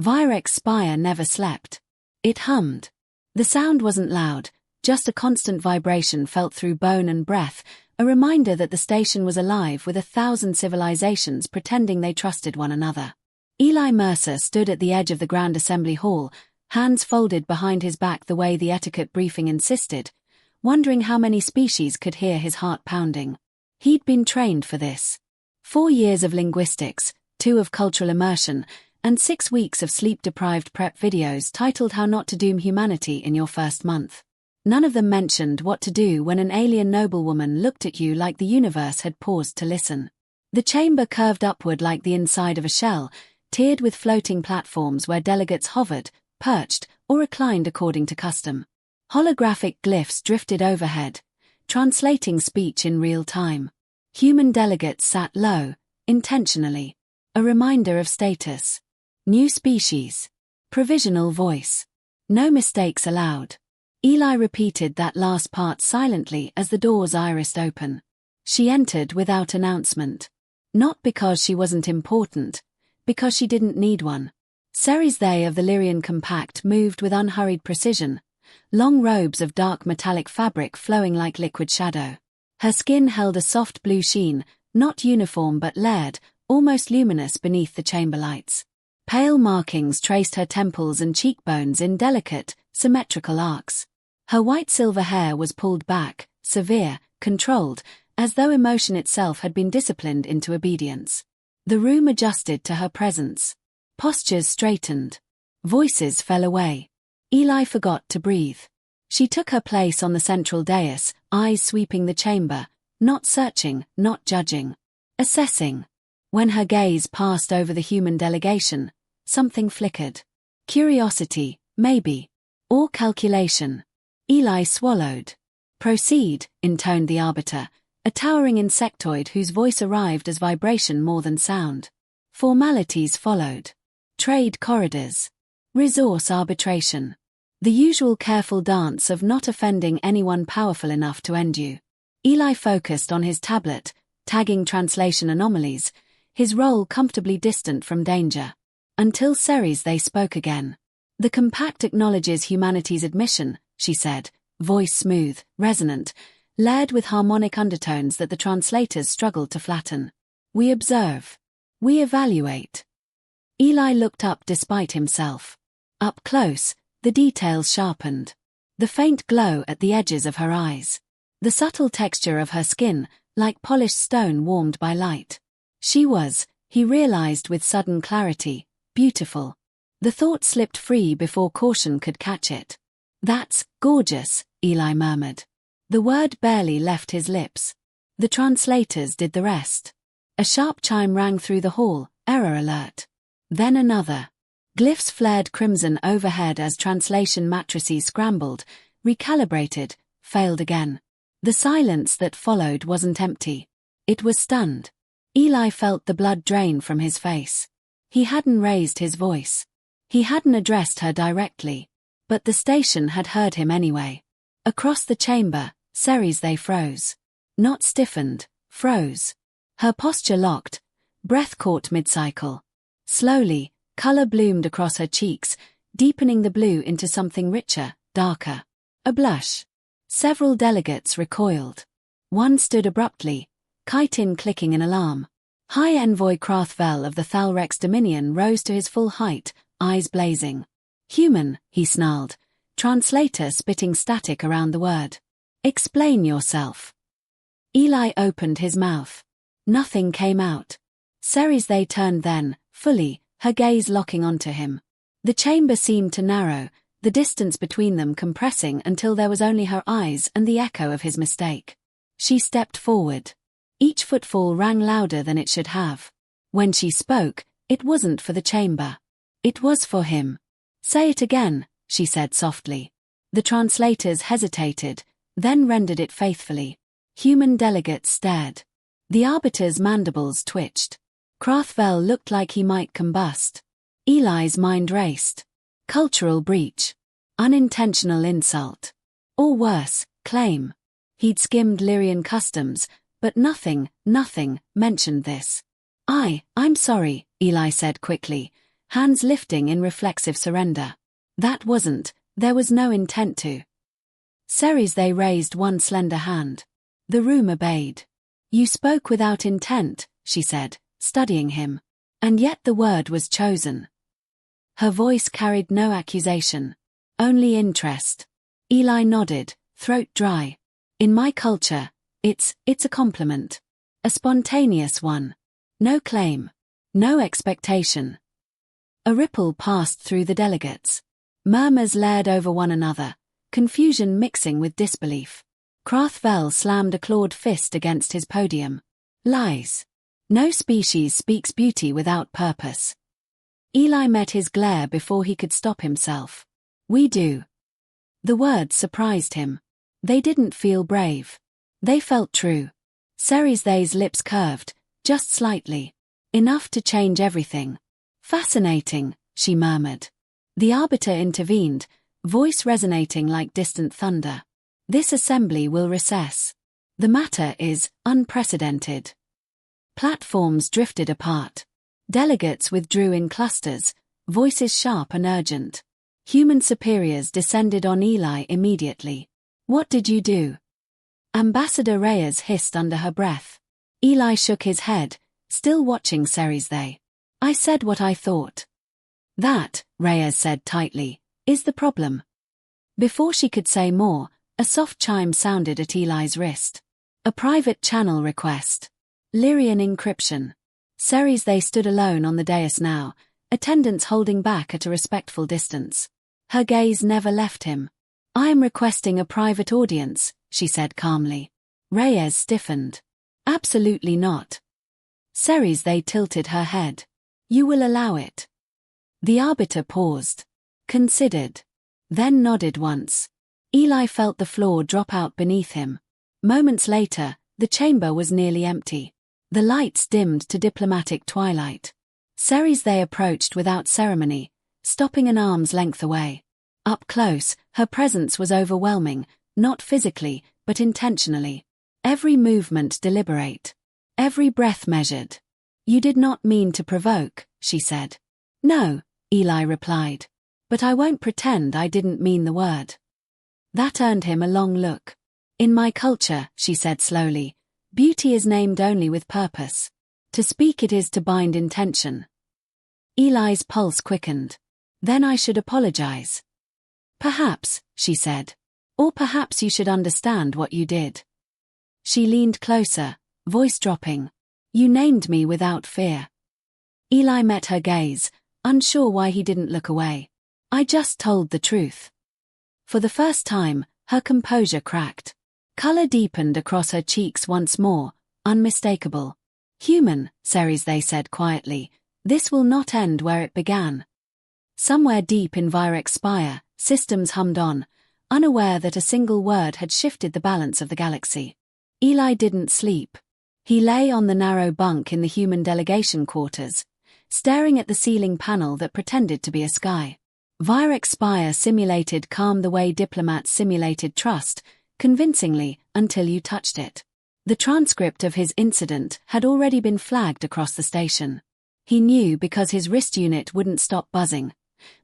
Virex's spire never slept. It hummed. The sound wasn't loud, just a constant vibration felt through bone and breath, a reminder that the station was alive with 1,000 civilizations pretending they trusted one another. Eli Mercer stood at the edge of the Grand Assembly Hall, hands folded behind his back the way the etiquette briefing insisted, wondering how many species could hear his heart pounding. He'd been trained for this. 4 years of linguistics, 2 of cultural immersion, and 6 weeks of sleep-deprived prep videos titled How Not to Doom Humanity in Your First Month. None of them mentioned what to do when an alien noblewoman looked at you like the universe had paused to listen. The chamber curved upward like the inside of a shell, tiered with floating platforms where delegates hovered, perched, or reclined according to custom. Holographic glyphs drifted overhead, translating speech in real time. Human delegates sat low, intentionally. A reminder of status. New species. Provisional voice. No mistakes allowed. Eli repeated that last part silently as the doors irised open. She entered without announcement. Not because she wasn't important, because she didn't need one. Ceres they of the Lyrian Compact moved with unhurried precision, long robes of dark metallic fabric flowing like liquid shadow. Her skin held a soft blue sheen, not uniform but layered, almost luminous beneath the chamber lights. Pale markings traced her temples and cheekbones in delicate, symmetrical arcs. Her white silver hair was pulled back, severe, controlled, as though emotion itself had been disciplined into obedience. The room adjusted to her presence. Postures straightened. Voices fell away. Eli forgot to breathe. She took her place on the central dais, eyes sweeping the chamber, not searching, not judging. Assessing. When her gaze passed over the human delegation, something flickered. Curiosity, maybe. Or calculation. Eli swallowed. Proceed, intoned the arbiter, a towering insectoid whose voice arrived as vibration more than sound. Formalities followed. Trade corridors. Resource arbitration. The usual careful dance of not offending anyone powerful enough to end you. Eli focused on his tablet, tagging translation anomalies, his role comfortably distant from danger. Until Ceres they spoke again. The compact acknowledges humanity's admission, she said, voice smooth, resonant, layered with harmonic undertones that the translators struggled to flatten. We observe. We evaluate. Eli looked up despite himself. Up close, the details sharpened. The faint glow at the edges of her eyes. The subtle texture of her skin, like polished stone warmed by light. She was, he realized with sudden clarity, beautiful. The thought slipped free before caution could catch it. That's gorgeous, Eli murmured. The word barely left his lips. The translators did the rest. A sharp chime rang through the hall, error alert. Then another. Glyphs flared crimson overhead as translation matrices scrambled, recalibrated, failed again. The silence that followed wasn't empty. It was stunned. Eli felt the blood drain from his face. He hadn't raised his voice. He hadn't addressed her directly. But the station had heard him anyway. Across the chamber, Ceres they froze. Not stiffened, froze. Her posture locked, breath caught mid-cycle. Slowly, color bloomed across her cheeks, deepening the blue into something richer, darker. A blush. Several delegates recoiled. One stood abruptly, chitin clicking in alarm. High Envoy Krathvel of the Thalrex Dominion rose to his full height, eyes blazing. Human, he snarled, translator spitting static around the word. Explain yourself. Eli opened his mouth. Nothing came out. Ceres they turned then, fully, her gaze locking onto him. The chamber seemed to narrow, the distance between them compressing until there was only her eyes and the echo of his mistake. She stepped forward. Each footfall rang louder than it should have. When she spoke, it wasn't for the chamber. It was for him. Say it again, she said softly. The translators hesitated, then rendered it faithfully. Human delegates stared. The arbiter's mandibles twitched. Krathvel looked like he might combust. Eli's mind raced. Cultural breach. Unintentional insult. Or worse, claim. He'd skimmed Lyrian customs, but nothing mentioned this. I'm sorry, Eli said quickly, hands lifting in reflexive surrender. There was no intent to. They raised one slender hand. The room obeyed. You spoke without intent, she said, studying him. And yet the word was chosen. Her voice carried no accusation. Only interest. Eli nodded, throat dry. In my culture, it's a compliment. A spontaneous one. No claim. No expectation. A ripple passed through the delegates. Murmurs layered over one another, confusion mixing with disbelief. Krathvel slammed a clawed fist against his podium. Lies. No species speaks beauty without purpose. Eli met his glare before he could stop himself. We do. The words surprised him. They didn't feel brave. They felt true. They's lips curved, just slightly. Enough to change everything. Fascinating, she murmured. The arbiter intervened, voice resonating like distant thunder. This assembly will recess. The matter is unprecedented. Platforms drifted apart. Delegates withdrew in clusters, voices sharp and urgent. Human superiors descended on Eli immediately. What did you do? Ambassador Reyes hissed under her breath. Eli shook his head, still watching They. I said what I thought. That, Reyes said tightly, is the problem. Before she could say more, a soft chime sounded at Eli's wrist. A private channel request. Lyrian encryption. They stood alone on the dais now, attendants holding back at a respectful distance. Her gaze never left him. I am requesting a private audience, she said calmly. Reyes stiffened. Absolutely not. They tilted her head. You will allow it. The arbiter paused. Considered. Then nodded once. Eli felt the floor drop out beneath him. Moments later, the chamber was nearly empty. The lights dimmed to diplomatic twilight. They approached without ceremony, stopping an arm's length away. Up close, her presence was overwhelming, not physically, but intentionally. Every movement deliberate. Every breath measured. You did not mean to provoke, she said. No, Eli replied. But I won't pretend I didn't mean the word. That earned him a long look. In my culture, she said slowly, beauty is named only with purpose. To speak it is to bind intention. Eli's pulse quickened. Then I should apologize. Perhaps, she said. Or perhaps you should understand what you did. She leaned closer, voice dropping. You named me without fear. Eli met her gaze, unsure why he didn't look away. I just told the truth. For the first time, her composure cracked. Color deepened across her cheeks once more, unmistakable. Human, they said quietly, this will not end where it began. Somewhere deep in Virex's spire, systems hummed on, unaware that a single word had shifted the balance of the galaxy. Eli didn't sleep. He lay on the narrow bunk in the human delegation quarters, staring at the ceiling panel that pretended to be a sky. Virex's spire simulated calm the way diplomats simulated trust, convincingly, until you touched it. The transcript of his incident had already been flagged across the station. He knew because his wrist unit wouldn't stop buzzing.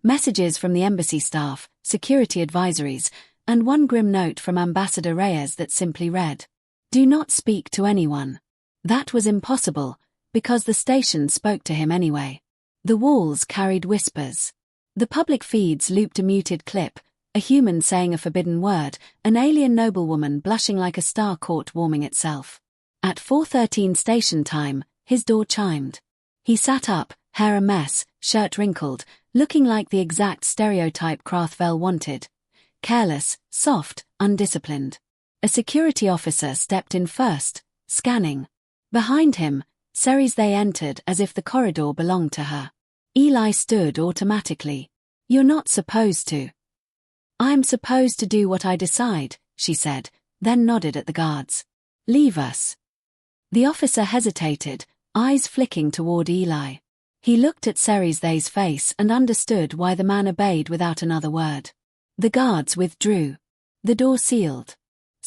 Messages from the embassy staff, security advisories, and one grim note from Ambassador Reyes that simply read, "Do not speak to anyone." That was impossible, because the station spoke to him anyway. The walls carried whispers. The public feeds looped a muted clip, a human saying a forbidden word, an alien noblewoman blushing like a star caught warming itself. At 4:13 station time, his door chimed. He sat up, hair a mess, shirt wrinkled, looking like the exact stereotype Krathvel wanted. Careless, soft, undisciplined. A security officer stepped in first, scanning. Behind him, they entered as if the corridor belonged to her. Eli stood automatically. You're not supposed to. I'm supposed to do what I decide, she said, then nodded at the guards. Leave us. The officer hesitated, eyes flicking toward Eli. He looked at They's face and understood why the man obeyed without another word. The guards withdrew. The door sealed.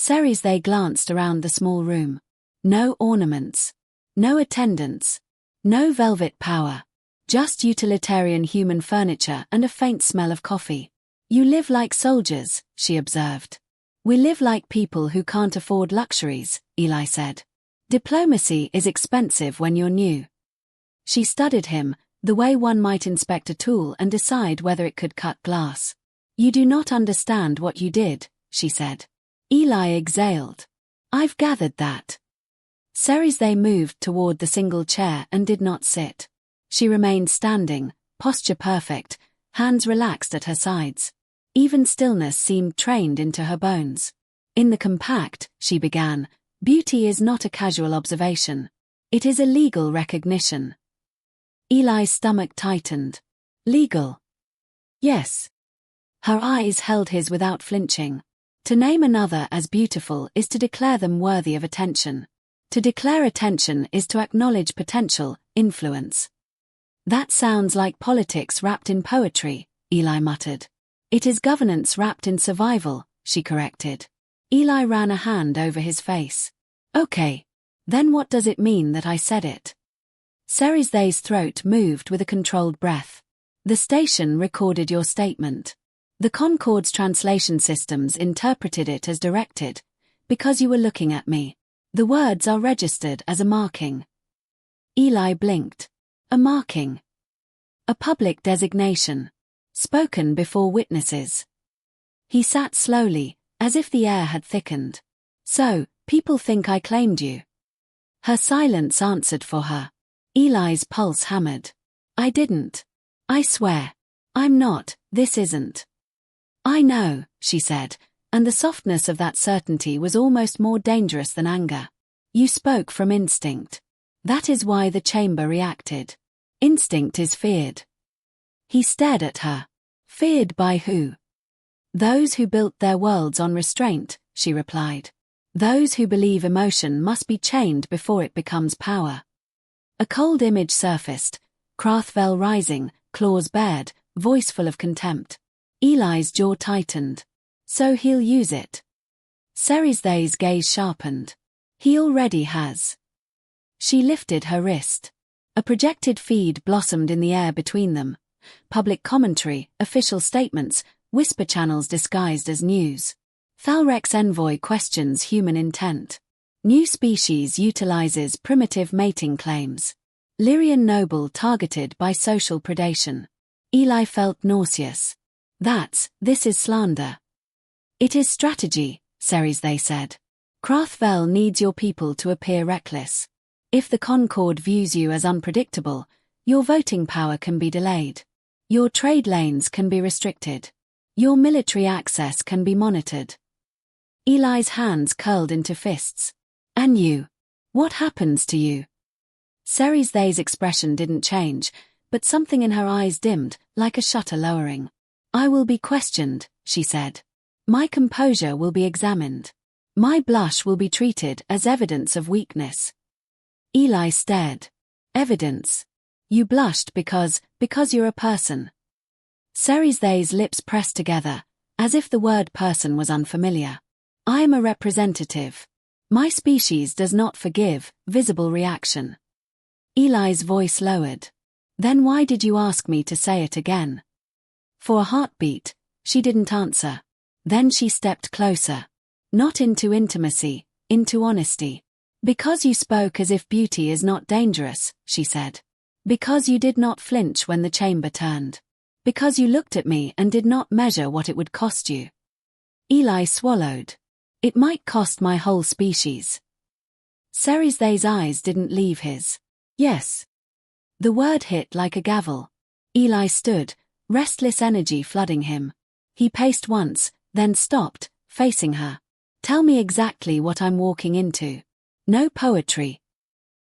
They glanced around the small room. No ornaments. No attendants. No velvet power. Just utilitarian human furniture and a faint smell of coffee. You live like soldiers, she observed. We live like people who can't afford luxuries, Eli said. Diplomacy is expensive when you're new. She studied him, the way one might inspect a tool and decide whether it could cut glass. You do not understand what you did, she said. Eli exhaled. I've gathered that. Ceres moved toward the single chair and did not sit. She remained standing, posture perfect, hands relaxed at her sides. Even stillness seemed trained into her bones. In the compact, she began, beauty is not a casual observation. It is a legal recognition. Eli's stomach tightened. Legal? Yes. Her eyes held his without flinching. To name another as beautiful is to declare them worthy of attention. To declare attention is to acknowledge potential, influence. That sounds like politics wrapped in poetry, Eli muttered. It is governance wrapped in survival, she corrected. Eli ran a hand over his face. Okay. Then what does it mean that I said it? Ceres' throat moved with a controlled breath. The station recorded your statement. The Concord's translation systems interpreted it as directed, because you were looking at me. The words are registered as a marking. Eli blinked. A marking. A public designation. Spoken before witnesses. He sat slowly, as if the air had thickened. So, people think I claimed you. Her silence answered for her. Eli's pulse hammered. I didn't. I swear. I'm not, this isn't. I know, she said, and the softness of that certainty was almost more dangerous than anger. You spoke from instinct. That is why the chamber reacted. Instinct is feared. He stared at her. Feared by who? Those who built their worlds on restraint, she replied. Those who believe emotion must be chained before it becomes power. A cold image surfaced, Crathvel rising, claws bared, voice full of contempt. Eli's jaw tightened. So he'll use it. Ceres' gaze sharpened. He already has. She lifted her wrist. A projected feed blossomed in the air between them. Public commentary, official statements, whisper channels disguised as news. Thalrex envoy questions human intent. New species utilizes primitive mating claims. Lyrian noble targeted by social predation. Eli felt nauseous. This is slander. It is strategy, Ceres said. Crathvel needs your people to appear reckless. If the Concord views you as unpredictable, your voting power can be delayed. Your trade lanes can be restricted. Your military access can be monitored. Eli's hands curled into fists. And you? What happens to you? Ceres' expression didn't change, but something in her eyes dimmed, like a shutter lowering. I will be questioned, she said. My composure will be examined. My blush will be treated as evidence of weakness. Eli stared. Evidence. You blushed because you're a person. Ceres' lips pressed together, as if the word person was unfamiliar. I am a representative. My species does not forgive visible reaction. Eli's voice lowered. Then why did you ask me to say it again? For a heartbeat, she didn't answer. Then she stepped closer. Not into intimacy, into honesty. Because you spoke as if beauty is not dangerous, she said. Because you did not flinch when the chamber turned. Because you looked at me and did not measure what it would cost you. Eli swallowed. It might cost my whole species. Ceres' eyes didn't leave his. Yes. The word hit like a gavel. Eli stood, restless energy flooding him. He paced once, then stopped, facing her. Tell me exactly what I'm walking into. No poetry.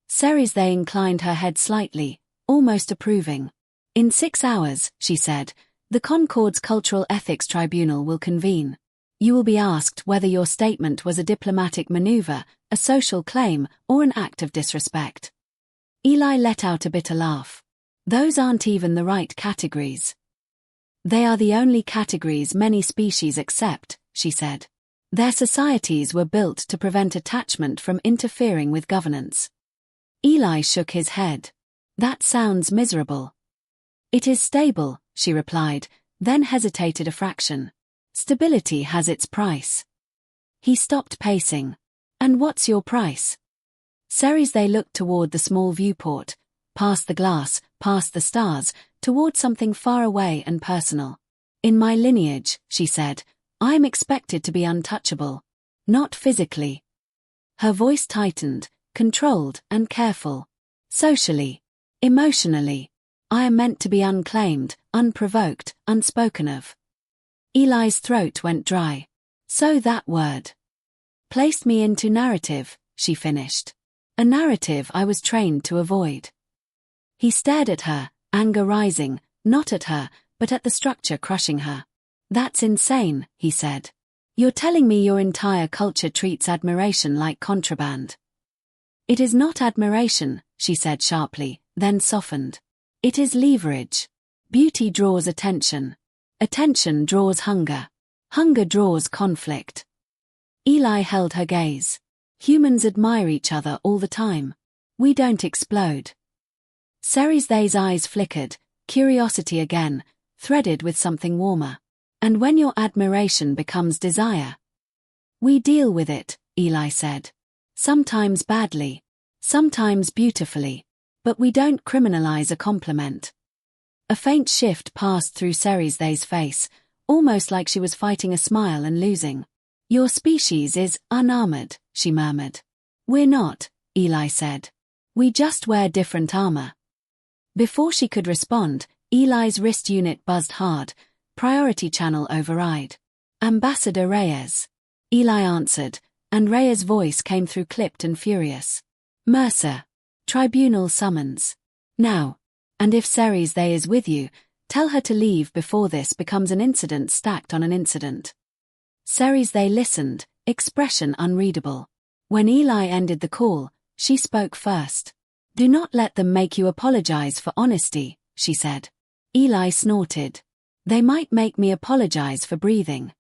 Ceres inclined her head slightly, almost approving. In 6 hours, she said, the Concord's Cultural Ethics Tribunal will convene. You will be asked whether your statement was a diplomatic maneuver, a social claim, or an act of disrespect. Eli let out a bitter laugh. Those aren't even the right categories. They are the only categories many species accept, she said. Their societies were built to prevent attachment from interfering with governance. Eli shook his head. That sounds miserable. It is stable, she replied, then hesitated a fraction. Stability has its price. He stopped pacing. And what's your price? They looked toward the small viewport, past the glass, past the stars, toward something far away and personal. In my lineage, she said, I am expected to be untouchable. Not physically. Her voice tightened, controlled and careful. Socially. Emotionally. I am meant to be unclaimed, unprovoked, unspoken of. Eli's throat went dry. So that word placed me into narrative, she finished. A narrative I was trained to avoid. He stared at her, anger rising, not at her, but at the structure crushing her. That's insane, he said. You're telling me your entire culture treats admiration like contraband. It is not admiration, she said sharply, then softened. It is leverage. Beauty draws attention. Attention draws hunger. Hunger draws conflict. Eli held her gaze. Humans admire each other all the time. We don't explode. They's eyes flickered, curiosity again, threaded with something warmer. And when your admiration becomes desire? We deal with it, Eli said. Sometimes badly. Sometimes beautifully. But we don't criminalize a compliment. A faint shift passed through They's face, almost like she was fighting a smile and losing. Your species is unarmored, she murmured. We're not, Eli said. We just wear different armor. Before she could respond, Eli's wrist unit buzzed hard, priority channel override. Ambassador Reyes. Eli answered, and Reyes' voice came through clipped and furious. Mercer. Tribunal summons. Now. And if They is with you, tell her to leave before this becomes an incident stacked on an incident. They listened, expression unreadable. When Eli ended the call, she spoke first. Do not let them make you apologize for honesty, she said. Eli snorted. They might make me apologize for breathing.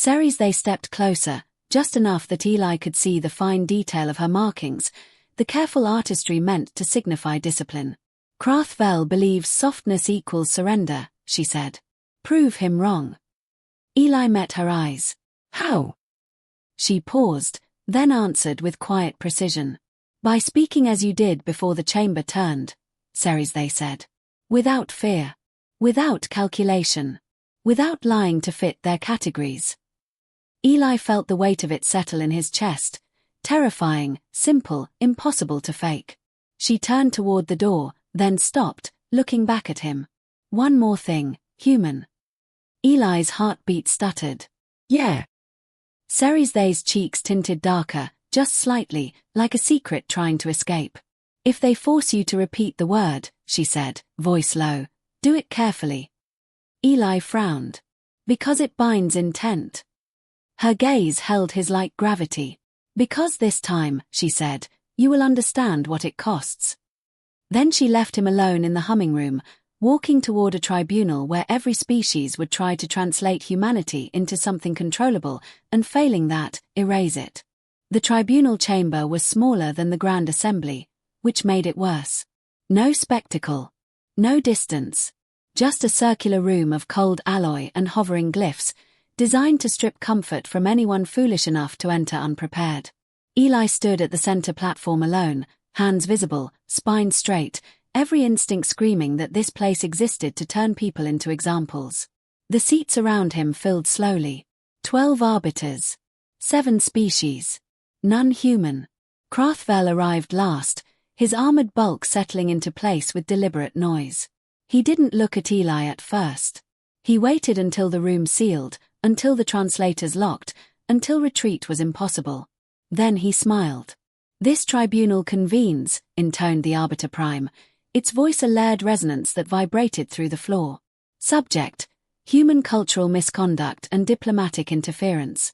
They stepped closer, just enough that Eli could see the fine detail of her markings, the careful artistry meant to signify discipline. Krathvel believes softness equals surrender, she said. Prove him wrong. Eli met her eyes. How? She paused, then answered with quiet precision. By speaking as you did before the chamber turned, they said. Without fear. Without calculation. Without lying to fit their categories. Eli felt the weight of it settle in his chest. Terrifying, simple, impossible to fake. She turned toward the door, then stopped, looking back at him. One more thing, human. Eli's heartbeat stuttered. Yeah. They's cheeks tinted darker, just slightly, like a secret trying to escape. If they force you to repeat the word, she said, voice low, do it carefully. Eli frowned. Because it binds intent. Her gaze held his like gravity. Because this time, she said, you will understand what it costs. Then she left him alone in the humming room, walking toward a tribunal where every species would try to translate humanity into something controllable, and failing that, erase it. The tribunal chamber was smaller than the Grand Assembly, which made it worse. No spectacle. No distance. Just a circular room of cold alloy and hovering glyphs, designed to strip comfort from anyone foolish enough to enter unprepared. Eli stood at the center platform alone, hands visible, spine straight, every instinct screaming that this place existed to turn people into examples. The seats around him filled slowly. 12 arbiters. 7 species. None human. Krathvel arrived last, his armored bulk settling into place with deliberate noise. He didn't look at Eli at first. He waited until the room sealed, until the translators locked, until retreat was impossible. Then he smiled. This tribunal convenes, intoned the Arbiter Prime, its voice a layered resonance that vibrated through the floor. Subject: human cultural misconduct and diplomatic interference.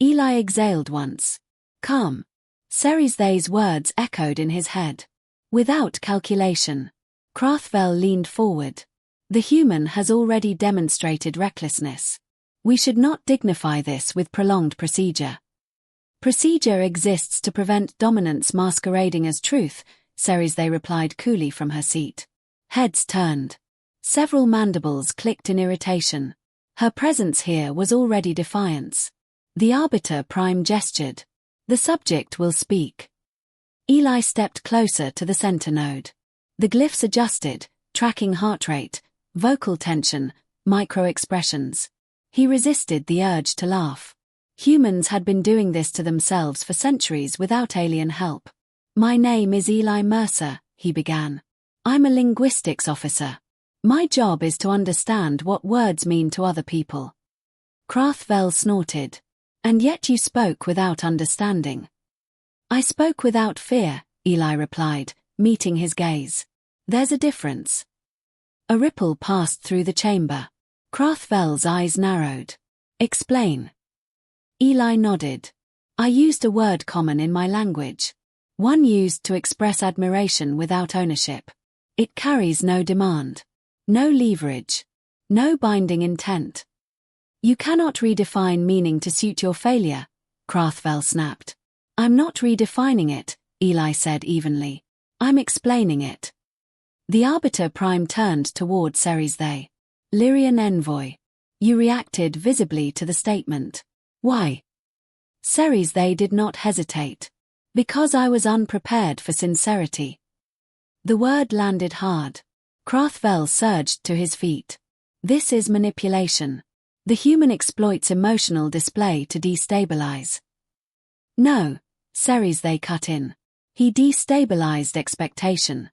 Eli exhaled once. Calm. They's words echoed in his head. Without calculation. Krathvel leaned forward. The human has already demonstrated recklessness. We should not dignify this with prolonged procedure. Procedure exists to prevent dominance masquerading as truth, they replied coolly from her seat. Heads turned. Several mandibles clicked in irritation. Her presence here was already defiance. The Arbiter Prime gestured. The subject will speak. Eli stepped closer to the center node. The glyphs adjusted, tracking heart rate, vocal tension, micro-expressions. He resisted the urge to laugh. Humans had been doing this to themselves for centuries without alien help. "My name is Eli Mercer," he began. "I'm a linguistics officer. My job is to understand what words mean to other people." Krathvel snorted. "And yet you spoke without understanding." "I spoke without fear," Eli replied, meeting his gaze. "There's a difference." A ripple passed through the chamber. Krathvel's eyes narrowed. "Explain." Eli nodded. "I used a word common in my language. One used to express admiration without ownership. It carries no demand. No leverage. No binding intent. You cannot redefine meaning to suit your failure," Krathvel snapped. "I'm not redefining it," Eli said evenly. "I'm explaining it." The Arbiter Prime turned toward Ceres. "They. Lyrian envoy. You reacted visibly to the statement. Why?" Ceres. "They did not hesitate. Because I was unprepared for sincerity." The word landed hard. Krathvel surged to his feet. "This is manipulation. The human exploits emotional display to destabilize." "No," Ceres. "They cut in. He destabilized expectation."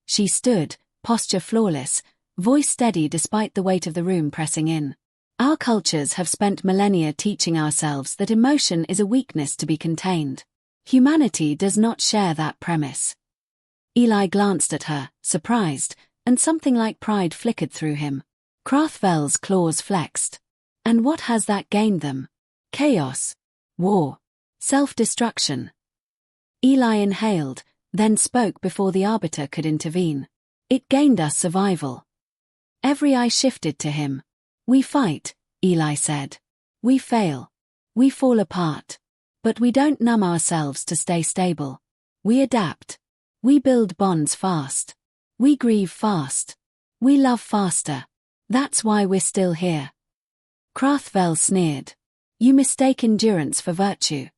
She stood, posture flawless, voice steady despite the weight of the room pressing in. "Our cultures have spent millennia teaching ourselves that emotion is a weakness to be contained. Humanity does not share that premise." Eli glanced at her, surprised, and something like pride flickered through him. Krathvel's claws flexed. "And what has that gained them? Chaos. War. Self-destruction." Eli inhaled, then spoke before the Arbiter could intervene. "It gained us survival." Every eye shifted to him. "We fight," Eli said. "We fail. We fall apart. But we don't numb ourselves to stay stable. We adapt. We build bonds fast. We grieve fast. We love faster. That's why we're still here." Krathvel sneered. "You mistake endurance for virtue."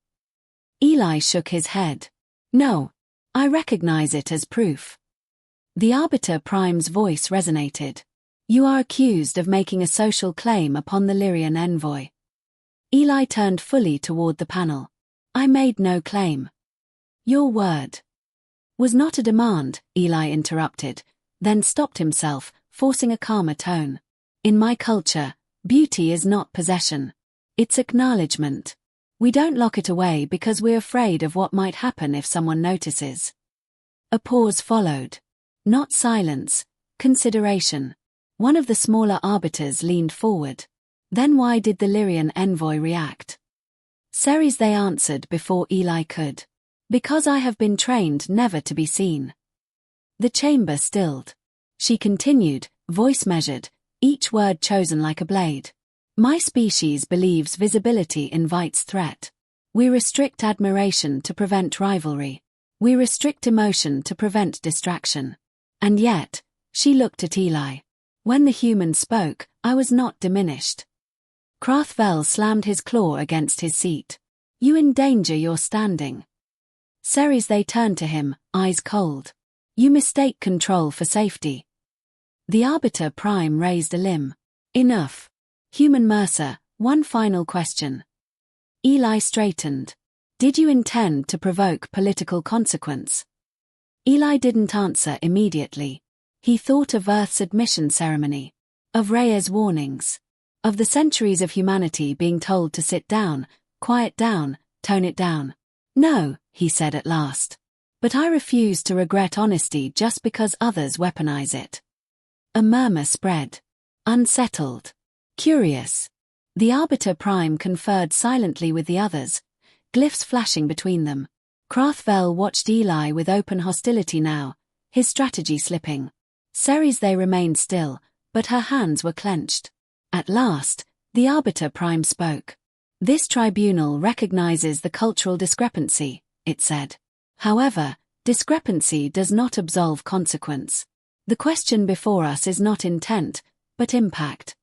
Eli shook his head. "No. I recognize it as proof." The Arbiter Prime's voice resonated. "You are accused of making a social claim upon the Lyrian envoy." Eli turned fully toward the panel. "I made no claim." "Your word." "Was not a demand," Eli interrupted, then stopped himself, forcing a calmer tone. "In my culture, beauty is not possession. It's acknowledgement. We don't lock it away because we're afraid of what might happen if someone notices." A pause followed. Not silence, consideration. One of the smaller arbiters leaned forward. "Then why did the Lyrian envoy react?" Ceres. They answered before Eli could. "Because I have been trained never to be seen." The chamber stilled. She continued, voice measured, each word chosen like a blade. "My species believes visibility invites threat. We restrict admiration to prevent rivalry. We restrict emotion to prevent distraction. And yet," she looked at Eli. "When the human spoke, I was not diminished." Krathvel slammed his claw against his seat. "You endanger your standing." Ceres. They turned to him, eyes cold. "You mistake control for safety." The Arbiter Prime raised a limb. "Enough. Human Mercer, one final question." Eli straightened. "Did you intend to provoke political consequence?" Eli didn't answer immediately. He thought of Earth's admission ceremony, of Rhea's warnings, of the centuries of humanity being told to sit down, quiet down, tone it down. "No," he said at last. "But I refuse to regret honesty just because others weaponize it." A murmur spread. Unsettled. Curious. The Arbiter Prime conferred silently with the others, glyphs flashing between them. Krathvel watched Eli with open hostility now, his strategy slipping. Ceres. They remained still, but her hands were clenched. At last, the Arbiter Prime spoke. "This tribunal recognizes the cultural discrepancy," it said. "However, discrepancy does not absolve consequence. The question before us is not intent, but impact.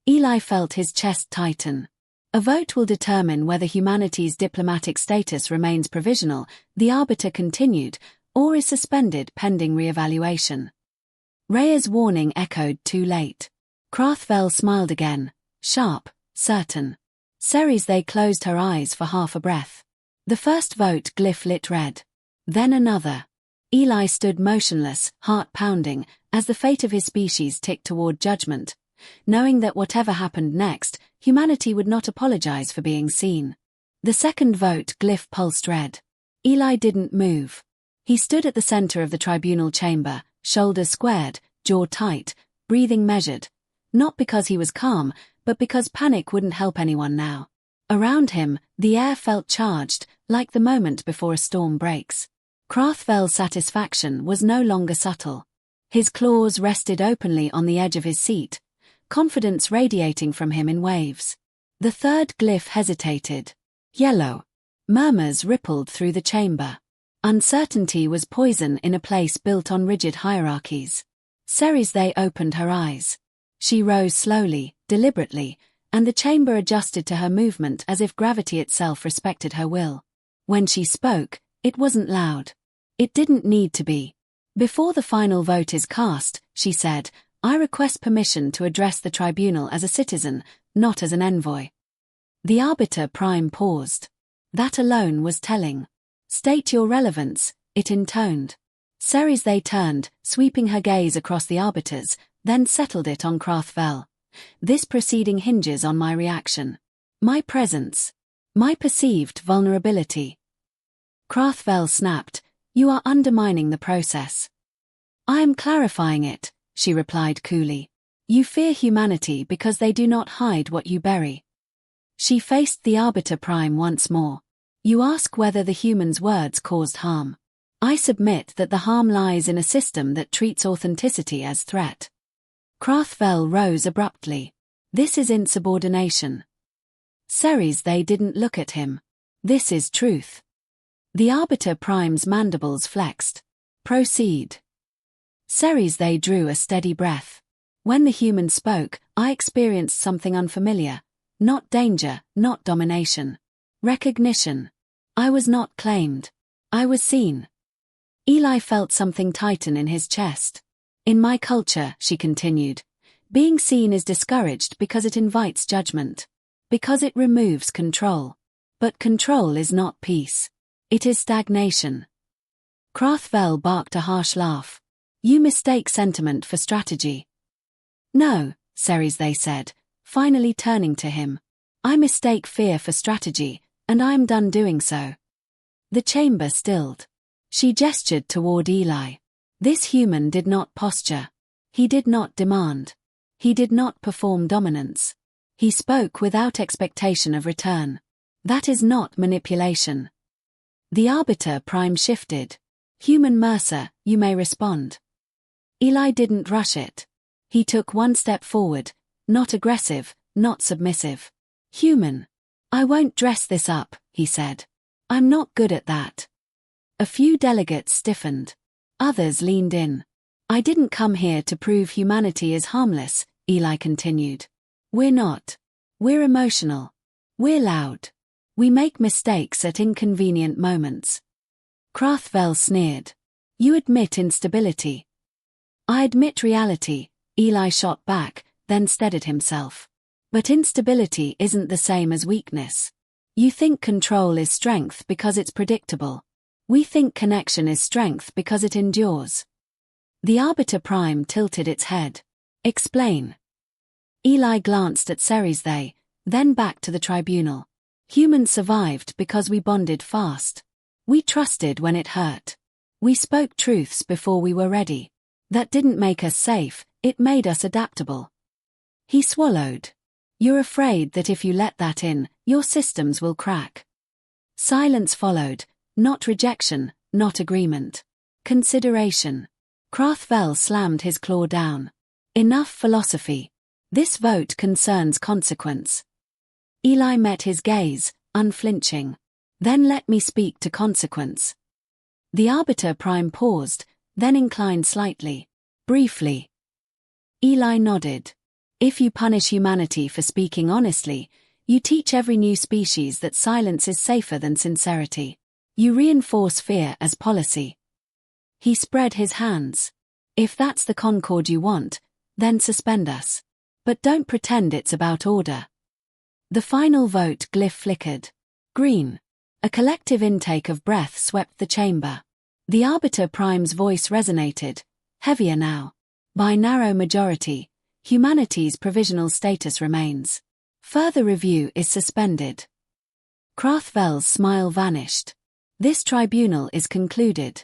Eli felt his chest tighten. A vote will determine whether humanity's diplomatic status remains provisional, the arbiter continued, or is suspended pending re-evaluation. Rhea's warning echoed too late. Crathvel smiled again, sharp, certain. Ceres they closed her eyes for half a breath. The first vote glyph lit red. Then another. Eli stood motionless, heart pounding, as the fate of his species ticked toward judgment, knowing that whatever happened next, humanity would not apologize for being seen. The second vote glyph pulsed red. Eli didn't move. He stood at the center of the tribunal chamber, shoulders squared, jaw tight, breathing measured. Not because he was calm, but because panic wouldn't help anyone now. Around him, the air felt charged, like the moment before a storm breaks. Crathvel's satisfaction was no longer subtle. His claws rested openly on the edge of his seat, confidence radiating from him in waves. The third glyph hesitated. Yellow. Murmurs rippled through the chamber. Uncertainty was poison in a place built on rigid hierarchies. Ceres they opened her eyes. She rose slowly, deliberately, and the chamber adjusted to her movement as if gravity itself respected her will. When she spoke, it wasn't loud. It didn't need to be. Before the final vote is cast, she said, I request permission to address the tribunal as a citizen, not as an envoy. The arbiter prime paused. That alone was telling. State your relevance, it intoned. Ceres they turned, sweeping her gaze across the arbiters, then settled it on Crathvel. This proceeding hinges on my reaction. My presence. My perceived vulnerability. Crathvel snapped, You are undermining the process. I am clarifying it, she replied coolly. You fear humanity because they do not hide what you bury. She faced the arbiter prime once more. You ask whether the human's words caused harm. I submit that the harm lies in a system that treats authenticity as threat. Crathvel rose abruptly. This is insubordination. Ceres they didn't look at him. This is truth. The arbiter prime's mandibles flexed. Proceed. Ceres they drew a steady breath. When the human spoke, I experienced something unfamiliar. Not danger, not domination. Recognition. I was not claimed. I was seen. Eli felt something tighten in his chest. In my culture, she continued, being seen is discouraged because it invites judgment. Because it removes control. But control is not peace. It is stagnation. Crathvel barked a harsh laugh. You mistake sentiment for strategy. No, Ceres they said, finally turning to him. I mistake fear for strategy, and I am done doing so. The chamber stilled. She gestured toward Eli. This human did not posture. He did not demand. He did not perform dominance. He spoke without expectation of return. That is not manipulation. The arbiter prime shifted. Human Mercer, you may respond. Eli didn't rush it. He took one step forward, not aggressive, not submissive. Human. I won't dress this up, he said. I'm not good at that. A few delegates stiffened. Others leaned in. I didn't come here to prove humanity is harmless, Eli continued. We're not. We're emotional. We're loud. We make mistakes at inconvenient moments. Crathvel sneered. You admit instability. I admit reality, Eli shot back, then steadied himself. But instability isn't the same as weakness. You think control is strength because it's predictable. We think connection is strength because it endures. The arbiter prime tilted its head. Explain. Eli glanced at Ceres they, then back to the tribunal. Humans survived because we bonded fast. We trusted when it hurt. We spoke truths before we were ready. That didn't make us safe, it made us adaptable. He swallowed. You're afraid that if you let that in, your systems will crack. Silence followed, not rejection, not agreement. Consideration. Crathvel slammed his claw down. Enough philosophy. This vote concerns consequence. Eli met his gaze, unflinching. Then let me speak to consequence. The arbiter prime paused, then inclined slightly. Briefly. Eli nodded. If you punish humanity for speaking honestly, you teach every new species that silence is safer than sincerity. You reinforce fear as policy. He spread his hands. If that's the concord you want, then suspend us. But don't pretend it's about order. The final vote glyph flickered. Green. A collective intake of breath swept the chamber. The Arbiter Prime's voice resonated, heavier now. By narrow majority, humanity's provisional status remains. Further review is suspended. Krathvel's smile vanished. This tribunal is concluded.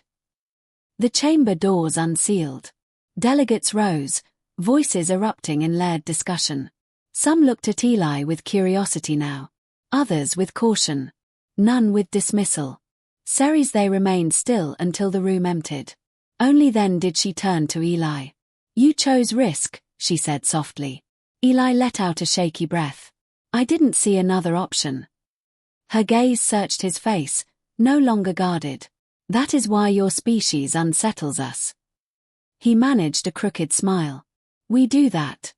The chamber doors unsealed. Delegates rose, voices erupting in layered discussion. Some looked at Eli with curiosity now. Others with caution. None with dismissal. Ceres they remained still until the room emptied. Only then did she turn to Eli. You chose risk, she said softly. Eli let out a shaky breath. I didn't see another option. Her gaze searched his face, no longer guarded. That is why your species unsettles us. He managed a crooked smile. We do that.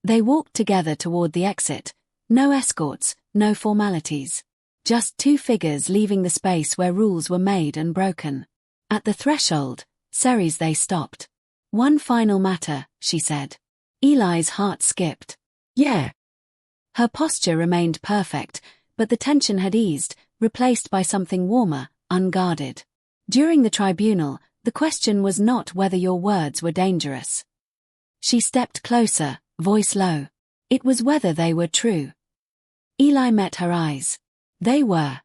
They walked together toward the exit. No escorts, no formalities. Just two figures leaving the space where rules were made and broken. At the threshold, Ceres they stopped. One final matter, she said. Eli's heart skipped. Yeah. Her posture remained perfect, but the tension had eased, replaced by something warmer, unguarded. During the tribunal, the question was not whether your words were dangerous. She stepped closer, voice low. It was whether they were true. Eli met her eyes. They were.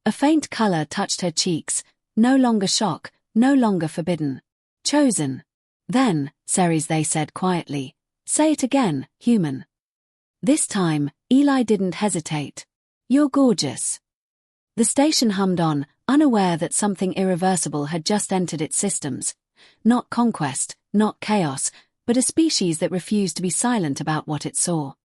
A faint color touched her cheeks, no longer shock, no longer forbidden. Chosen. Then, Ceres they said quietly, say it again, human. This time, Eli didn't hesitate. You're gorgeous. The station hummed on, unaware that something irreversible had just entered its systems. Not conquest, not chaos, but a species that refused to be silent about what it saw.